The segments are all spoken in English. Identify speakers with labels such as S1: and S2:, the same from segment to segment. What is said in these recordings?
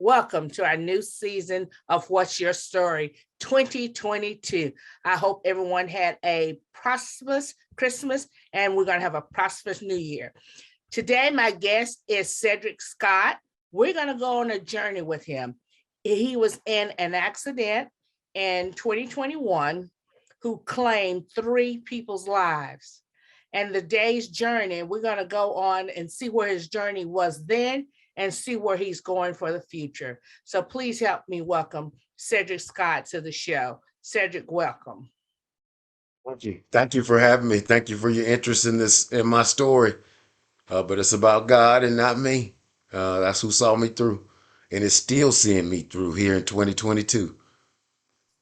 S1: Welcome to our new season of What's Your Story 2022. I hope everyone had a prosperous Christmas and we're going to have a prosperous New Year. Today, my guest is Cedric Scott. We're going to go on a journey with him. He was in an accident in 2021 who claimed 3 people's lives. And the day's journey, we're going to go on and see where his journey was then and see where he's going for the future. So please help me welcome Cedric Scott to the show. Cedric, welcome.
S2: Thank you. Thank you for having me. Thank you for your interest in my story. But it's about God and not me. That's who saw me through and is still seeing me through here in 2022.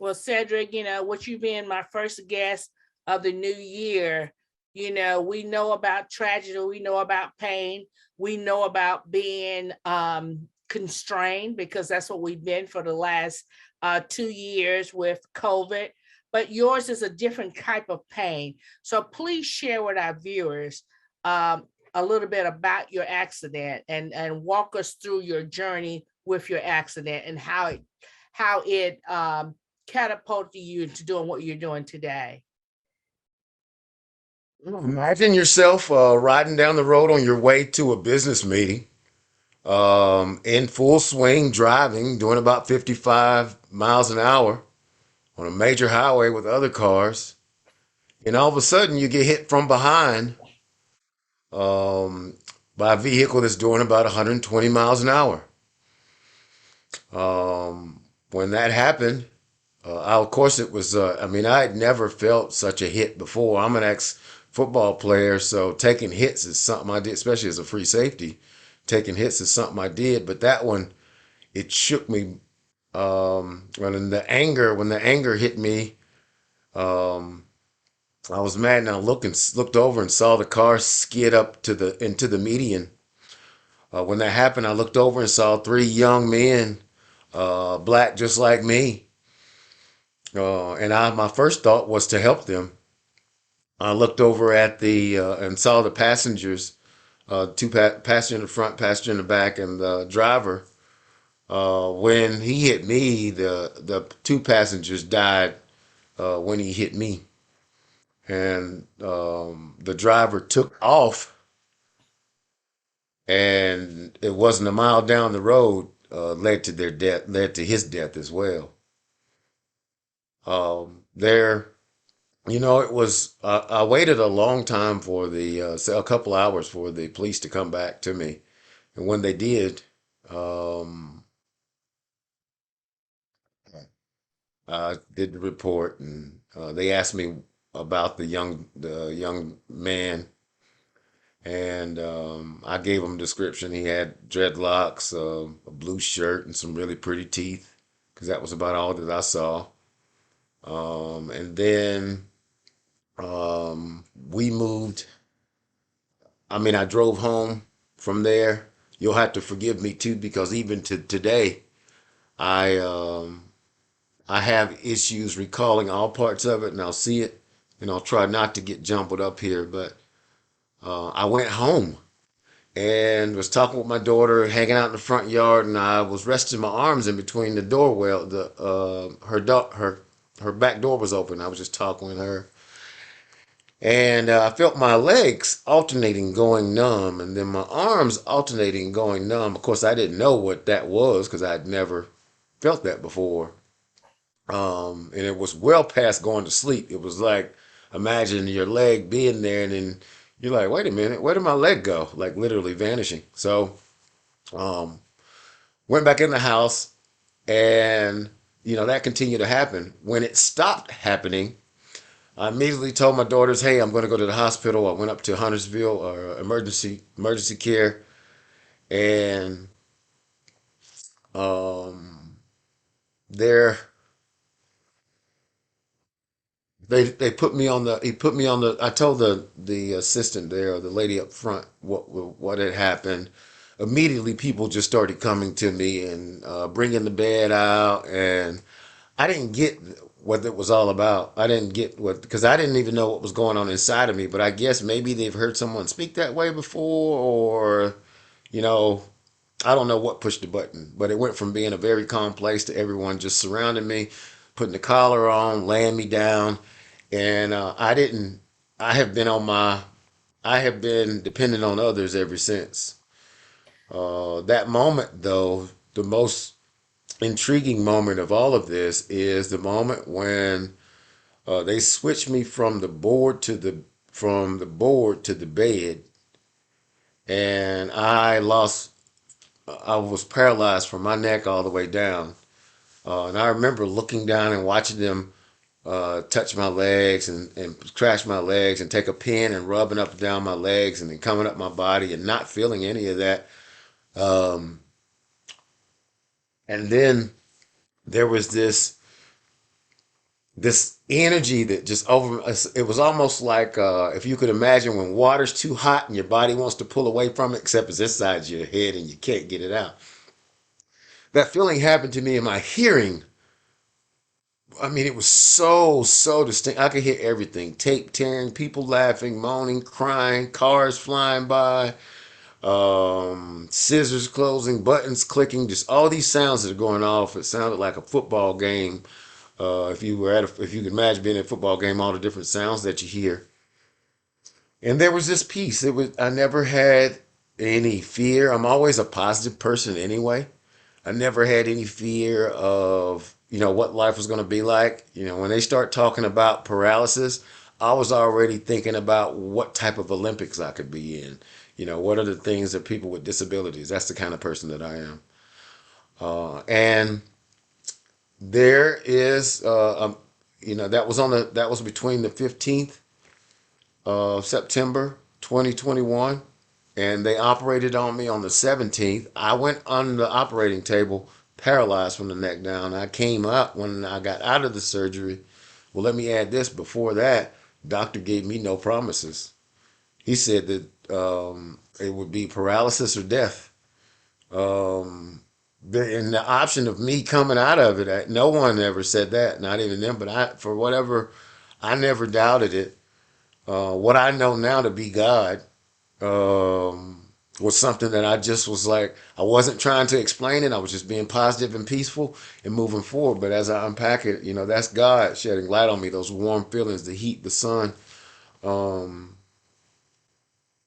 S1: Well, Cedric, with you being my first guest of the new year, we know about tragedy, we know about pain, we know about being constrained because that's what we've been for the last 2 years with COVID. But yours is a different type of pain. So please share with our viewers a little bit about your accident and walk us through your journey with your accident and how it catapulted you into doing what you're doing today.
S2: Imagine yourself riding down the road on your way to a business meeting, in full swing, driving, doing about 55 miles an hour on a major highway with other cars. And all of a sudden, you get hit from behind um, by a vehicle that's doing about 120 miles an hour. When that happened, of course, it was, I had never felt such a hit before. I'm an ex football player, so taking hits is something I did, especially as a free safety. Taking hits is something I did, but that one, it shook me. When the anger hit me, um, I was mad and I looked over and saw the car skid up into the median. When that happened, I looked over and saw 3 young men, black just like me. My first thought was to help them. I looked over at the and saw the passengers, passenger in the front, passenger in the back, and the driver. When he hit me, the 2 passengers died when he hit me, and the driver took off, and it wasn't a mile down the road, led to their death, led to his death as well. There. It was. I waited a long time for a couple hours for the police to come back to me, and when they did, um, I did the report, and they asked me about the young man, and I gave him a description. He had dreadlocks, a blue shirt, and some really pretty teeth, because that was about all that I saw. And then we moved. I drove home from there. You'll have to forgive me too, because even to today, I I have issues recalling all parts of it, and I'll see it, and I'll try not to get jumbled up here. But I went home and was talking with my daughter, hanging out in the front yard, and I was resting my arms in between the doorwell. Her back door was open. I was just talking with her, and I felt my legs alternating going numb, and then my arms alternating going numb. Of course, I didn't know what that was because I'd never felt that before. And it was well past going to sleep. It was like, imagine your leg being there, and then you're like, wait a minute, where did my leg go? Like literally vanishing. So, um, went back in the house, and that continued to happen. When it stopped happening, I immediately told my daughters, "Hey, I'm going to go to the hospital." I went up to Huntersville emergency care, and um, there they put me on the. He put me on the. I told the assistant there, or the lady up front, what had happened. Immediately, people just started coming to me and bringing the bed out, and I didn't get what it was all about. I didn't get what, because I didn't even know what was going on inside of me. But I guess maybe they've heard someone speak that way before, or you know, I don't know what pushed the button, but it went from being a very calm place to everyone just surrounding me, putting the collar on, laying me down, and I didn't. I have been on my. I have been dependent on others ever since. That moment, though, the most intriguing moment of all of this is the moment when they switched me from the board to the bed, and I was paralyzed from my neck all the way down. And I remember looking down and watching them touch my legs and scratch my legs and take a pin and rubbing up and down my legs and then coming up my body and not feeling any of that. Um, and then there was this energy that just over. It was almost like if you could imagine when water's too hot and your body wants to pull away from it, except it's inside your head and you can't get it out. That feeling happened to me in my hearing. I mean, it was so distinct. I could hear everything: tape tearing, people laughing, moaning, crying, cars flying by, scissors closing, buttons clicking, just all these sounds that are going off. It sounded like a football game. If you could imagine being at a football game, all the different sounds that you hear. And there was this peace. I never had any fear. I'm always a positive person anyway. I never had any fear of, what life was going to be like. When they start talking about paralysis, I was already thinking about what type of Olympics I could be in. What are the things that people with disabilities? That's the kind of person that I am. And there is, that was between the 15th of September 2021, and they operated on me on the 17th. I went on the operating table paralyzed from the neck down. I came up when I got out of the surgery. Well, let me add this: before that, doctor gave me no promises. He said that it would be paralysis or death. And the option of me coming out of it, no one ever said that, not even them. But for whatever, I never doubted it. What I know now to be God was something that I just was like, I wasn't trying to explain it. I was just being positive and peaceful and moving forward. But as I unpack it, that's God shedding light on me, those warm feelings, the heat, the sun. Um,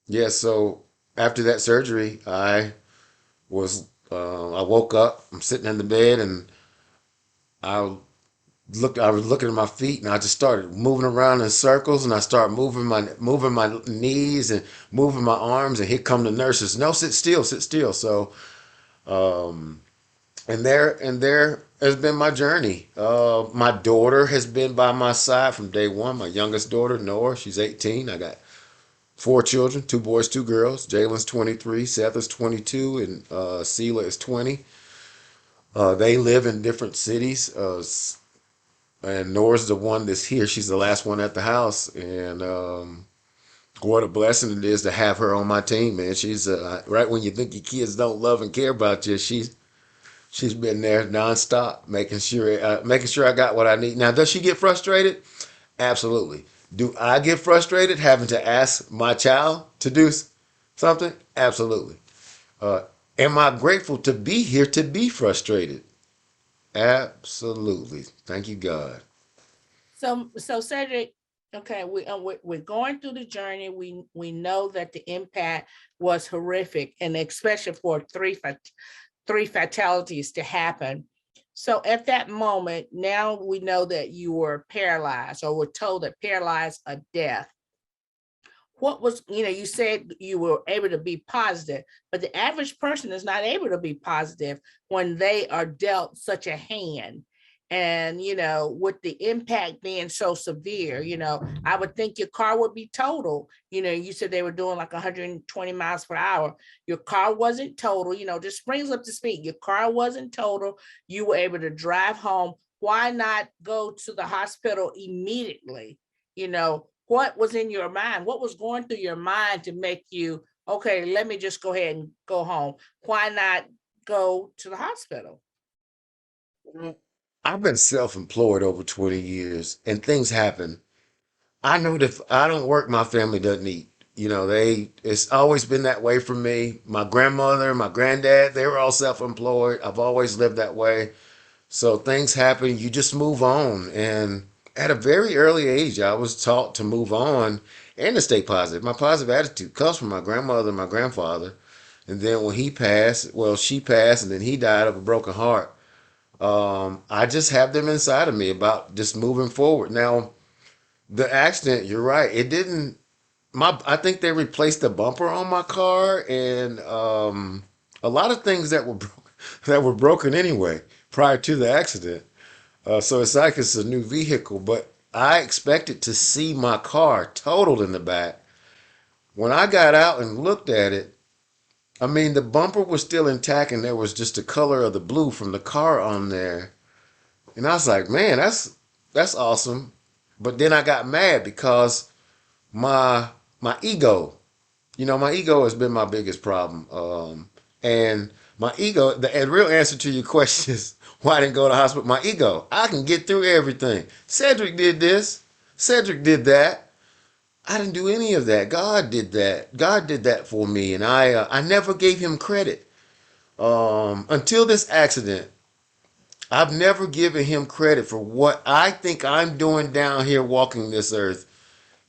S2: yeah, so after that surgery, I woke up, I'm sitting in the bed, and I I was looking at my feet, and I just started moving around in circles, and I started moving my knees and moving my arms, and here come the nurses. No, sit still, sit still. So, um, and there has been my journey. My daughter has been by my side from day one. My youngest daughter, Noah, she's 18. I got four children, two boys, two girls. Jalen's 23, Seth is 22, and Seela is 20. They live in different cities. And Nora's the one that's here. She's the last one at the house, and what a blessing it is to have her on my team, man. She's right when you think your kids don't love and care about you, she's been there nonstop, making sure I got what I need. Now, does she get frustrated? Absolutely. Do I get frustrated having to ask my child to do something? Absolutely. Uh, am I grateful to be here to be frustrated? Absolutely. Thank you, God.
S1: So Cedric, okay, we're going through the journey. We know that the impact was horrific, and especially for three fatalities to happen. So at that moment, now we know that you were paralyzed, or were told that paralyzed or death. What was, you said you were able to be positive, but the average person is not able to be positive when they are dealt such a hand. And, with the impact being so severe, I would think your car would be total. You said they were doing like 120 miles per hour. Your car wasn't total, just brings up to speed. Your car wasn't total. You were able to drive home. Why not go to the hospital immediately? What was in your mind? What was going through your mind to make you, okay, let me just go ahead and go home? Why not go to the hospital?
S2: I've been self-employed over 20 years, and things happen. I know that if I don't work, my family doesn't eat. it's always been that way for me. My grandmother, my granddad, they were all self-employed. I've always lived that way. So things happen, you just move on. And at a very early age, I was taught to move on and to stay positive. My positive attitude comes from my grandmother and my grandfather. And then when she passed, and then he died of a broken heart. I just have them inside of me about just moving forward. Now, the accident, you're right. It didn't. I think they replaced the bumper on my car and a lot of things that were broken anyway prior to the accident. So it's like it's a new vehicle, but I expected to see my car totaled in the back. When I got out and looked at it, I mean, the bumper was still intact and there was just the color of the blue from the car on there. And I was like, man, that's awesome. But then I got mad because my my ego, my ego has been my biggest problem. And my ego, the real answer to your question is why I didn't go to the hospital. My ego, I can get through everything. Cedric did this. Cedric did that. I didn't do any of that. God did that. God did that for me, and I never gave him credit until this accident. I've never given him credit for what I think I'm doing down here walking this earth.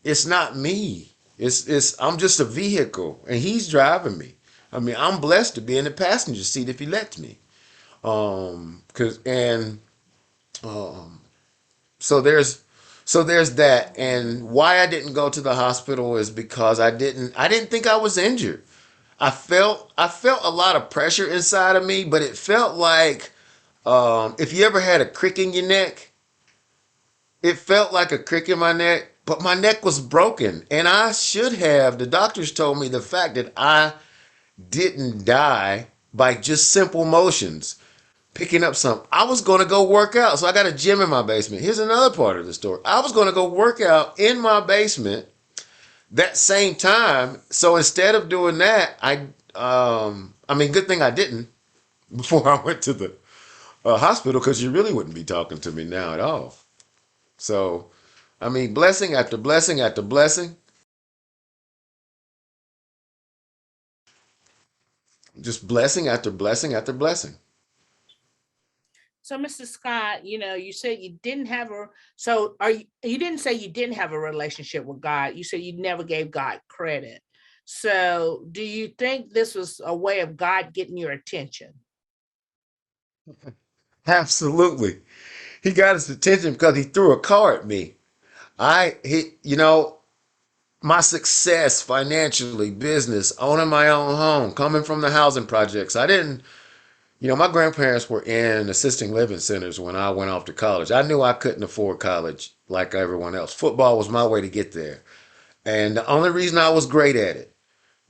S2: It's not me. It's I'm just a vehicle, and he's driving me. I mean, I'm blessed to be in the passenger seat if he lets me. 'Cause and um, so there's that. And why I didn't go to the hospital is because I didn't think I was injured. I felt a lot of pressure inside of me, but it felt like if you ever had a crick in your neck, it felt like a crick in my neck, but my neck was broken. And the doctors told me the fact that I didn't die by just simple motions, picking up something. I was going to go work out. So I got a gym in my basement. Here's another part of the story. I was going to go work out in my basement that same time. So instead of doing that, I mean, good thing I didn't before I went to the hospital because you really wouldn't be talking to me now at all. So, I mean, blessing after blessing after blessing, just blessing after blessing after blessing.
S1: So, Mr. Scott, you said you didn't have so you didn't say you didn't have a relationship with God. You said you never gave God credit. So, do you think this was a way of God getting your attention?
S2: Absolutely. He got his attention because he threw a car at me. My success financially, business, owning my own home, coming from the housing projects. I didn't, my grandparents were in assisted living centers when I went off to college. I knew I couldn't afford college like everyone else. Football was my way to get there. And the only reason I was great at it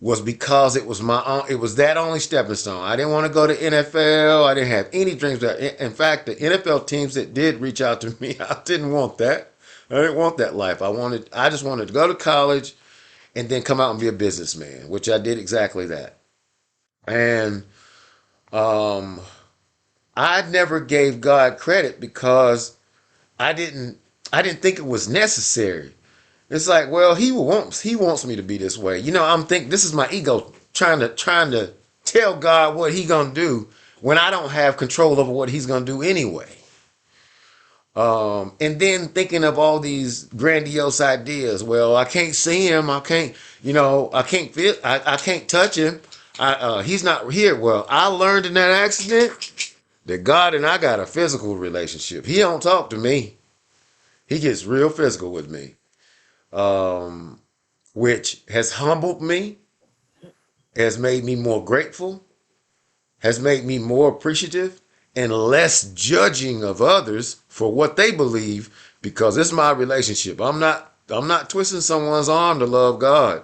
S2: was because it was that only stepping stone. I didn't want to go to NFL. I didn't have any dreams that, in fact, the NFL teams that did reach out to me, I didn't want that. I didn't want that life. I just wanted to go to college and then come out and be a businessman, which I did exactly that. And um, I never gave God credit because I didn't I didn't think it was necessary. It's like, well, he wants me to be this way. I'm thinking this is my ego trying to tell God what he gonna do when I don't have control over what he's gonna do anyway. And then thinking of all these grandiose ideas. Well, I can't see him. I can't feel. I can't touch him. He's not here. Well, I learned in that accident that God and I got a physical relationship. He don't talk to me. He gets real physical with me, um, which has humbled me, has made me more grateful, has made me more appreciative and less judging of others for what they believe because it's my relationship. I'm not twisting someone's arm to love God.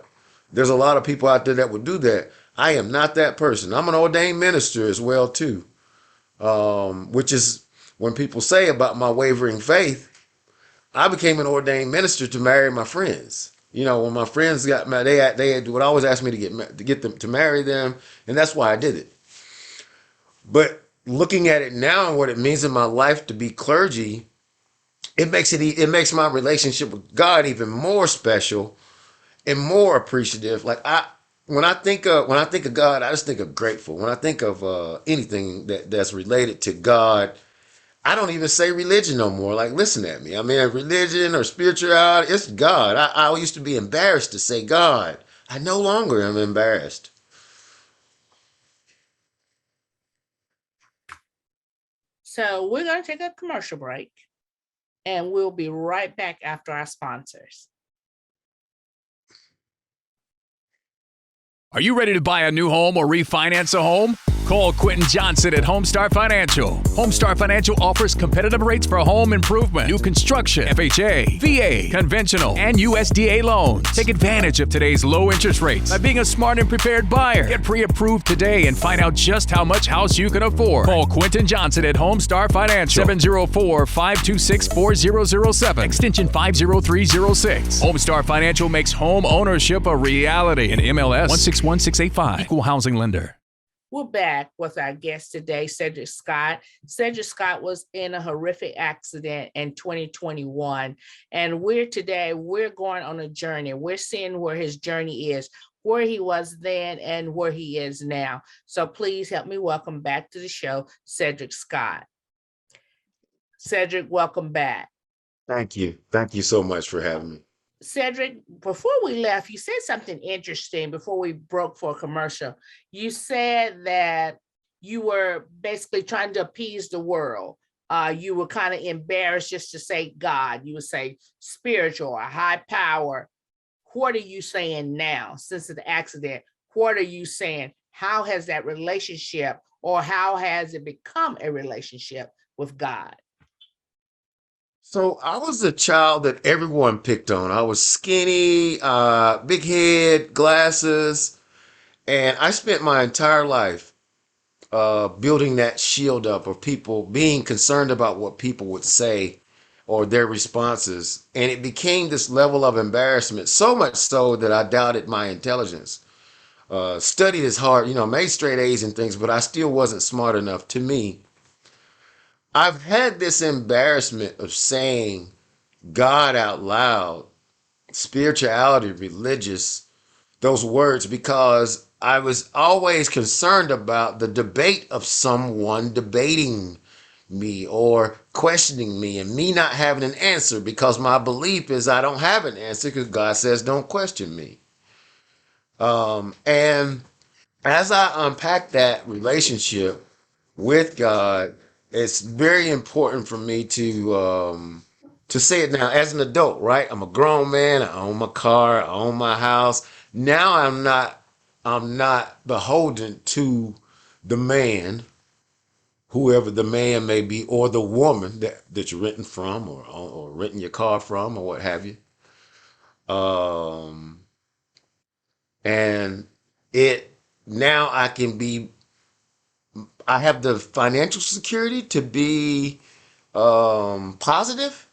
S2: There's a lot of people out there that would do that. I am not that person. I'm an ordained minister as well too. Which is when people say about my wavering faith, I became an ordained minister to marry my friends. When my friends got married, they would always ask me to get them to marry them, and that's why I did it. But looking at it now and what it means in my life to be clergy, it makes my relationship with God even more special and more appreciative. Like when I think of God, I just think of grateful. When I think of anything that's related to God, I don't even say religion no more. Like, listen at me. I mean, religion or spirituality, it's God. I used to be embarrassed to say God. I no longer am embarrassed.
S1: So we're going to take a commercial break and we'll be right back after our sponsors.
S3: Are you ready to buy a new home or refinance a home? Call Quentin Johnson at Homestar Financial. Homestar Financial offers competitive rates for home improvement, new construction, FHA, VA, conventional, and USDA loans. Take advantage of today's low interest rates by being a smart and prepared buyer. Get pre-approved today and find out just how much house you can afford. Call Quentin Johnson at Homestar Financial, 704-526-4007, extension 50306. Homestar Financial makes home ownership a reality. In MLS 161685, equal housing lender.
S1: We're back with our guest today, Cedric Scott. Cedric Scott was in a horrific accident in 2021. And we're going on a journey. We're seeing where his journey is, where he was then and where he is now. So please help me welcome back to the show, Cedric Scott. Cedric, welcome back.
S2: Thank you. Thank you so much for having me.
S1: Cedric, before we left, you said something interesting before we broke for a commercial. You said that you were basically trying to appease the world. You were kind of embarrassed just to say God. You would say spiritual or high power. What are you saying now since the accident? What are you saying? How has that relationship or how has it become a relationship with God?
S2: So I was a child that everyone picked on. I was skinny, big head, glasses, and I spent my entire life building that shield up of people being concerned about what people would say or their responses. And it became this level of embarrassment, so much so that I doubted my intelligence. Studied as hard, made straight A's and things, but I still wasn't smart enough to me. I've had this embarrassment of saying God out loud, spirituality, religious, those words, because I was always concerned about the debate of someone debating me or questioning me and me not having an answer because my belief is I don't have an answer because God says don't question me. And as I unpack that relationship with God, it's very important for me to say it now as an adult, right? I'm a grown man. I own my car. I own my house. Now I'm not beholden to the man, whoever the man may be, or the woman that you're renting from or renting your car from or what have you. Um, and it now I have the financial security to be positive,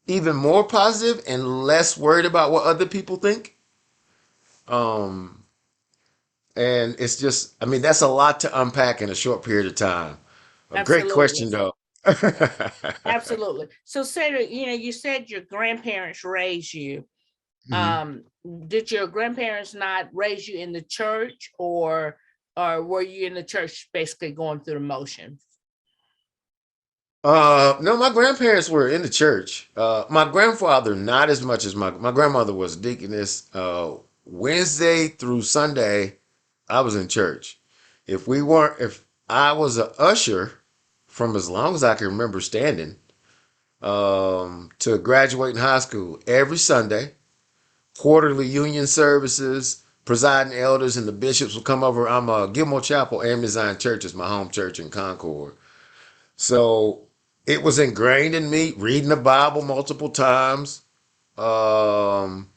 S2: even more positive and less worried about what other people think. Um, and it's just, I mean, that's a lot to unpack in a short period of time. A great
S1: Absolutely.
S2: question, though.
S1: Absolutely. So, Sarah, you said your grandparents raised you.
S2: Mhm.
S1: Did your grandparents not raise you in the church, or were you in the church basically going through the motions?
S2: No, my grandparents were in the church. My grandfather, not as much as my grandmother was deaconess. Wednesday through Sunday, I was in church. If I was a usher from as long as I can remember standing, to graduating high school every Sunday, quarterly union services, presiding elders and the bishops will come over. I'm a Gilmore Chapel Amy Zion Church is my home church in Concord. So it was ingrained in me reading the Bible multiple times. Um,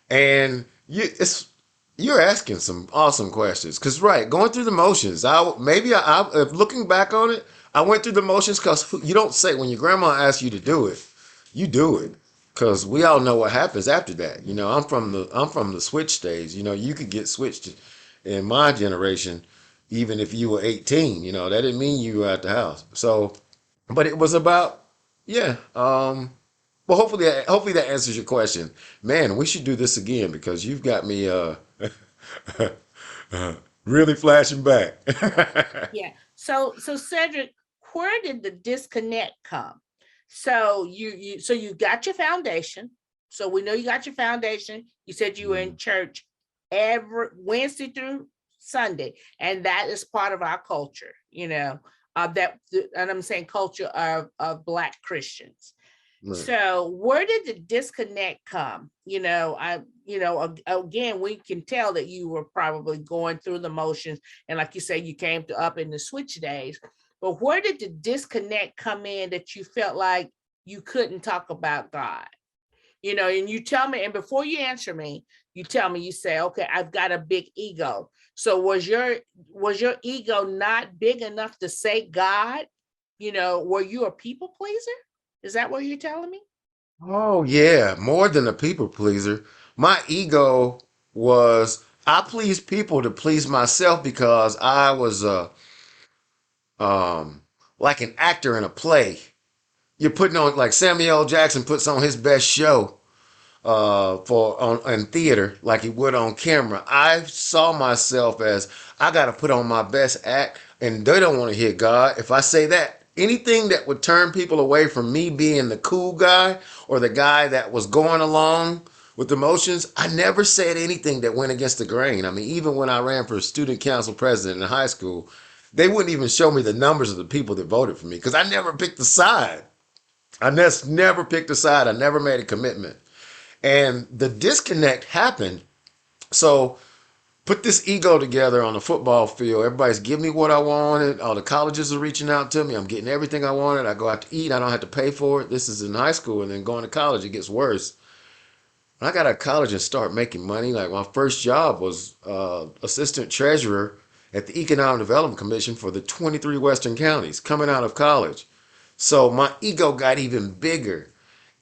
S2: and you're asking some awesome questions because right, going through the motions. If looking back on it, I went through the motions because you don't say when your grandma asks you to do it, you do it because we all know what happens after that. I'm from the switch stage. You could get switched in my generation, even if you were 18. That didn't mean you were at the house. So, but it was about yeah. Well, hopefully that answers your question. Man, we should do this again because you've got me really flashing back.
S1: Yeah. So Cedric, where did the disconnect come? So you got your foundation. So we know you got your foundation. You said you were in church every Wednesday through Sunday, and that is part of our culture, and I'm saying culture of Black Christians.
S2: Right.
S1: So where did the disconnect come? Again, we can tell that you were probably going through the motions. And like you say, you came to up in the switch days, but where did the disconnect come in that you felt like you couldn't talk about God? And you tell me, and before you answer me, you tell me, you say, okay, I've got a big ego. So was your ego not big enough to say God? Were you a people pleaser? Is that what you're telling me?
S2: Oh yeah, more than a people pleaser. My ego was I pleased people to please myself because I was um like an actor in a play. You're putting on like Samuel L. Jackson puts on his best show for on in theater like he would on camera. I saw myself as I got to put on my best act, and they don't want to hear God. If I say that, anything that would turn people away from me being the cool guy or the guy that was going along with the motions, I never said anything that went against the grain. I mean, even when I ran for student council president in high school, they wouldn't even show me the numbers of the people that voted for me because I never picked a side. I just never picked a side. I never made a commitment. And the disconnect happened. So put this ego together on the football field. Everybody's giving me what I wanted. All the colleges are reaching out to me. I'm getting everything I wanted. I go out to eat. I don't have to pay for it. This is in high school. And then going to college, it gets worse. When I got out of college and start making money, like my first job was assistant treasurer at the Economic Development Commission for the 23 Western counties coming out of college. So my ego got even bigger.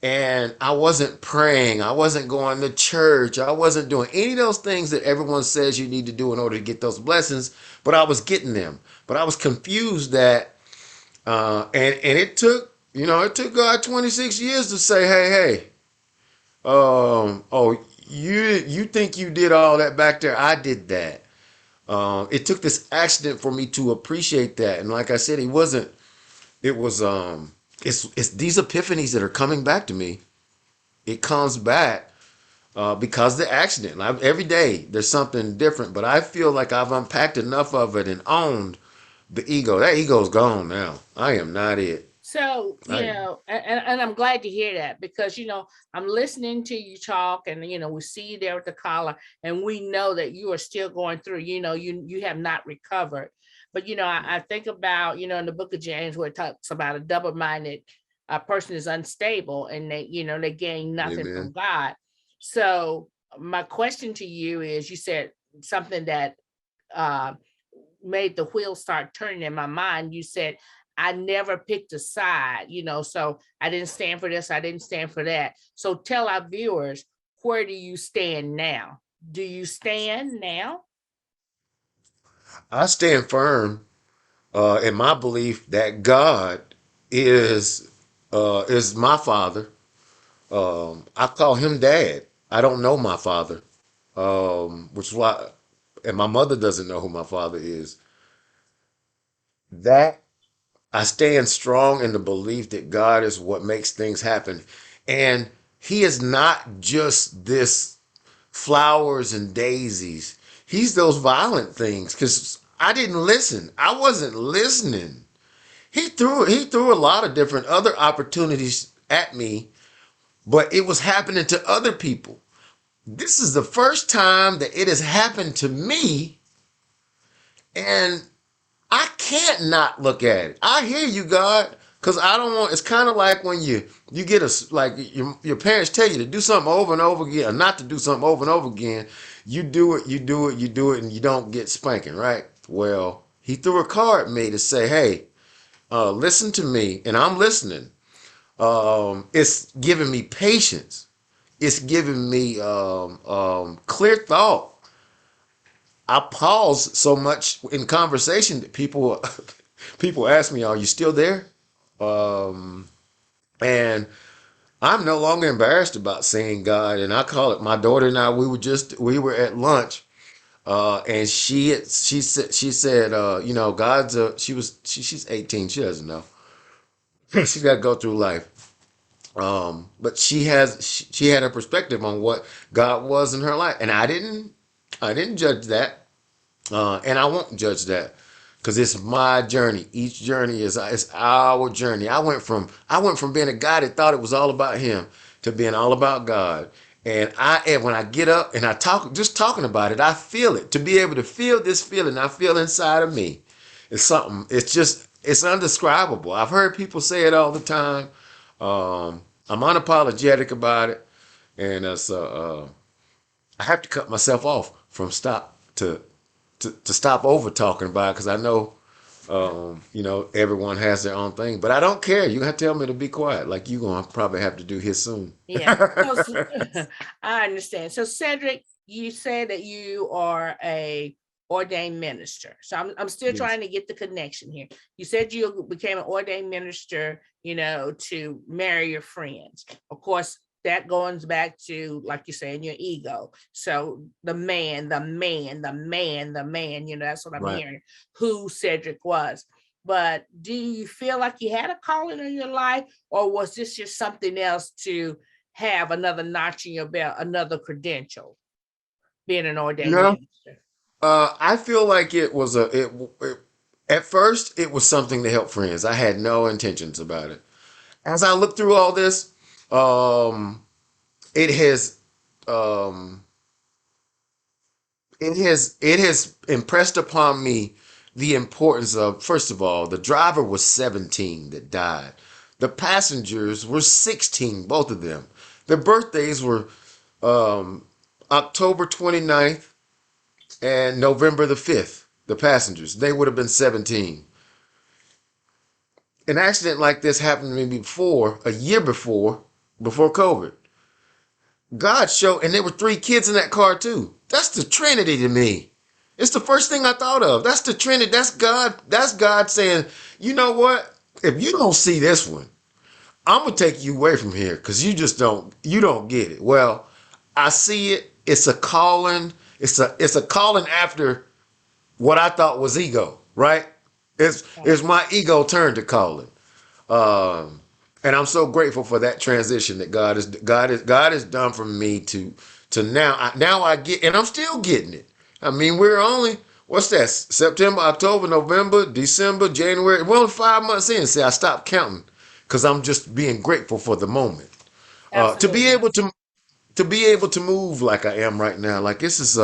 S2: And I wasn't praying. I wasn't going to church. I wasn't doing any of those things that everyone says you need to do in order to get those blessings. But I was getting them. But I was confused that, and it took God 26 years to say, hey, you think you did all that back there? I did that. It took this accident for me to appreciate that. And like I said, it was it's these epiphanies that are coming back to me. It comes back because of the accident. Every day there's something different, but I feel like I've unpacked enough of it and owned the ego. That ego's gone now. I am not it.
S1: So, and I'm glad to hear that because, I'm listening to you talk and, we see you there with the collar and we know that you are still going through, you have not recovered. But, I think about, in the book of James where it talks about a double-minded person is unstable and they gain nothing
S2: Amen.
S1: from God. So my question to you is, you said something that made the wheels start turning in my mind. You said, I never picked a side, so I didn't stand for this. I didn't stand for that. So tell our viewers, where do you stand now? Do you stand now?
S2: I stand firm in my belief that God is my father. I call him dad. I don't know my father, which is why, and my mother doesn't know who my father is. That I stand strong in the belief that God is what makes things happen. And he is not just this flowers and daisies. He's those violent things because I didn't listen. I wasn't listening. He threw a lot of different other opportunities at me, but it was happening to other people. This is the first time that it has happened to me, and I can't not look at it. I hear you, God, because I don't want. It's kind of like when you get your parents tell you to do something over and over again, or not to do something over and over again. You do it, and you don't get spanking, right? Well, he threw a card at me to say, "Hey, listen to me," and I'm listening. It's giving me patience. It's giving me clear thought. I pause so much in conversation that people ask me, "Are you still there?" And I'm no longer embarrassed about saying God, and I call it. My daughter and I, we were at lunch, and she said, you know, God's a she's 18, she doesn't know. She's got to go through life. But she had a perspective on what God was in her life, and I didn't judge that, and I won't judge that because it's my journey. Each journey is our journey. I went from being a guy that thought it was all about him to being all about God. And when I get up and I talk, just talking about it, I feel it. To be able to feel this feeling I feel inside of me, it's something. It's undescribable. I've heard people say it all the time. I'm unapologetic about it, and I have to cut myself off from to stop over talking about it because I know, you know, everyone has their own thing, but I don't care. You have to tell me to be quiet, like you gonna probably have to do here soon.
S1: Yeah. I understand. So Cedric, you said that you are a ordained minister. So I'm still
S2: Yes.
S1: trying to get the connection here. You said you became an ordained minister, you know, to marry your friends. Of course, that goes back to, like you saying, your ego. So the man, you know, that's what I'm
S2: Right.
S1: hearing, who Cedric was. But do you feel like you had a calling in your life, or was this just something else to have another notch in your belt, another credential, being an ordained
S2: No,
S1: minister?
S2: I feel like it at first it was something to help friends. I had no intentions about it. As I look through all this, um, it has um, it has impressed upon me the importance of, first of all, the driver was 17 that died. The passengers were 16, both of them. Their birthdays were um, October 29th and November the 5th. The passengers, they would have been 17. An accident like this happened to me before, a year before COVID. God showed, and there were three kids in that car too. That's the Trinity to me. It's the first thing I thought of. That's the Trinity. That's God. That's God saying, you know what? If you don't see this one, I'm gonna take you away from here because you don't get it. Well, I see it. It's a calling. It's a calling after what I thought was ego, right? It's my ego turned to calling. Um, and I'm so grateful for that transition that God has done for me to now. Now I get, and I'm still getting it. I mean, we're only what's that? September, October, November, December, January. We're only 5 months in. See, I stopped counting because I'm just being grateful for the moment. To be
S1: Absolutely.
S2: able to move like I am right now, like this is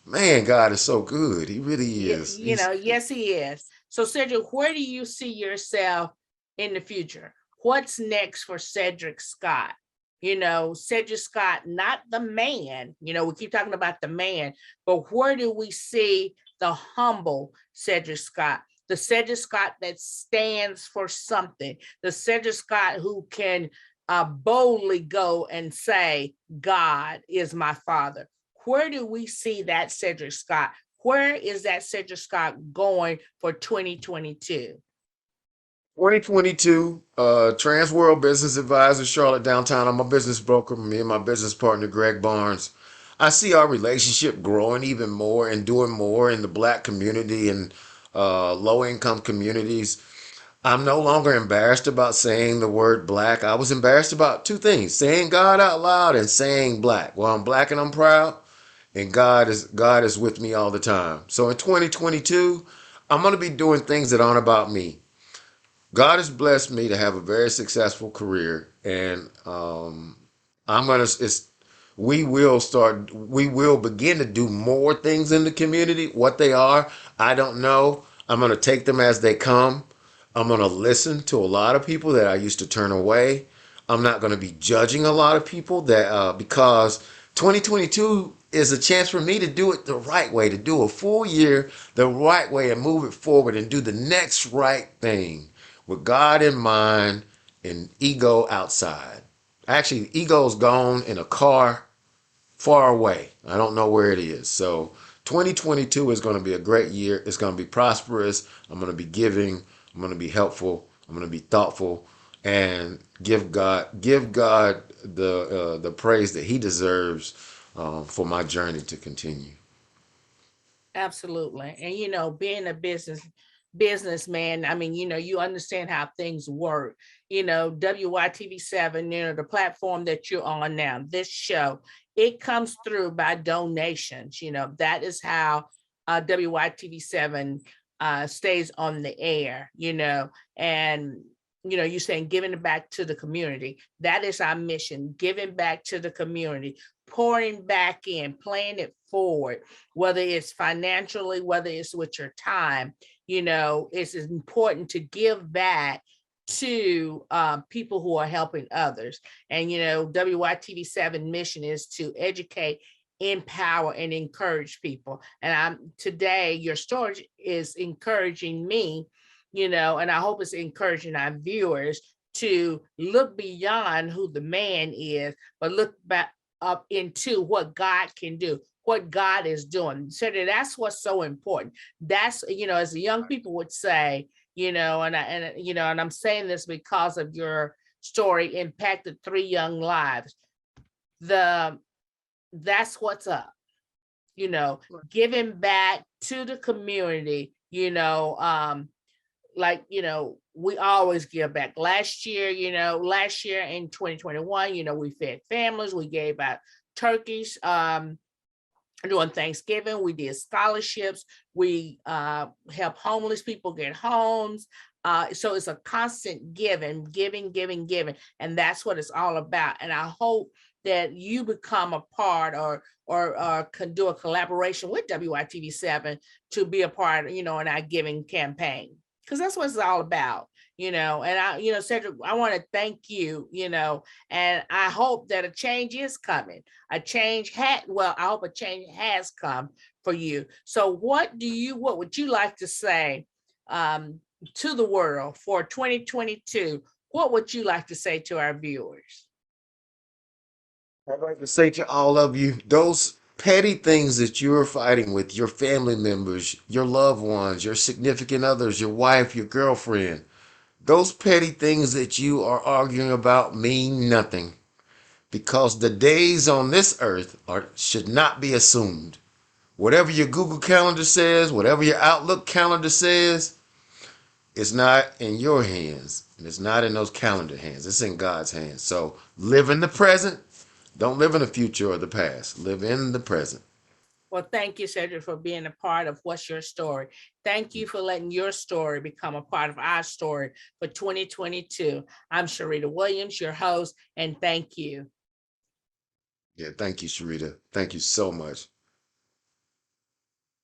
S2: man, God is so good. He really is.
S1: You know, yes, he is. So Cedric, where do you see yourself in the future? What's next for Cedric Scott? You know, Cedric Scott, not the man, you know, we keep talking about the man, but where do we see the humble Cedric Scott? The Cedric Scott that stands for something, the Cedric Scott who can boldly go and say, God is my father. Where do we see that Cedric Scott? Where is that Cedric Scott going for 2022?
S2: 2022, Trans World Business Advisor, Charlotte downtown. I'm a business broker. Me and my business partner, Greg Barnes. I see our relationship growing even more and doing more in the black community and low income communities. I'm no longer embarrassed about saying the word black. I was embarrassed about two things: saying God out loud and saying black. Well, I'm black and I'm proud, and God is with me all the time. So in 2022, I'm going to be doing things that aren't about me. God has blessed me to have a very successful career, and I'm gonna. We will begin to do more things in the community. What they are, I don't know. I'm gonna take them as they come. I'm gonna listen to a lot of people that I used to turn away. I'm not gonna be judging a lot of people that because 2022 is a chance for me to do it the right way, to do a full year the right way and move it forward and do the next right thing with God in mind and ego outside. Actually, ego's gone in a car far away. I don't know where it is. So 2022 is going to be a great year. It's going to be prosperous. I'm going to be giving. I'm going to be helpful. I'm going to be thoughtful. and give God the praise that He deserves for my journey to continue.
S1: Absolutely. And being a businessman, I mean, you understand how things work. WYTV7, the platform that you're on now, this show, it comes through by donations. That is how WYTV7 stays on the air, and you're saying giving back to the community. That is our mission, giving back to the community, pouring back in, playing it forward, whether it's financially, whether it's with your time. It's important to give back to people who are helping others. And WYTV7 mission is to educate, empower, and encourage people. And today your story is encouraging me, and I hope it's encouraging our viewers to look beyond who the man is, but look back up into what God can do, what God is doing. So that's what's so important. That's, as the young people would say, and I'm saying this because of your story impacted 3 young lives. That's what's up, giving back to the community, we always give back. Last year in 2021, we fed families, we gave out turkeys, during Thanksgiving, we did scholarships, we help homeless people get homes. So it's a constant giving, and that's what it's all about. And I hope that you become a part or can do a collaboration with WYTV7 to be a part, in our giving campaign, because that's what it's all about. And Cedric, I want to thank you, and I hope that a change is coming. I hope a change has come for you. So what would you like to say to the world for 2022? What would you like to say to our viewers?
S2: I'd like to say to all of you, those petty things that you're fighting with your family members, your loved ones, your significant others, your wife, your girlfriend, those petty things that you are arguing about mean nothing, because the days on this earth should not be assumed. Whatever your Google Calendar says, whatever your Outlook calendar says, it's not in your hands, and it's not in those calendar hands. It's in God's hands. So live in the present. Don't live in the future or the past. Live in the present.
S1: Well, thank you, Cedric, for being a part of What's Your Story. Thank you for letting your story become a part of our story for 2022. I'm Sharita Williams, your host, and thank you.
S2: Yeah, thank you, Sharita. Thank you so much.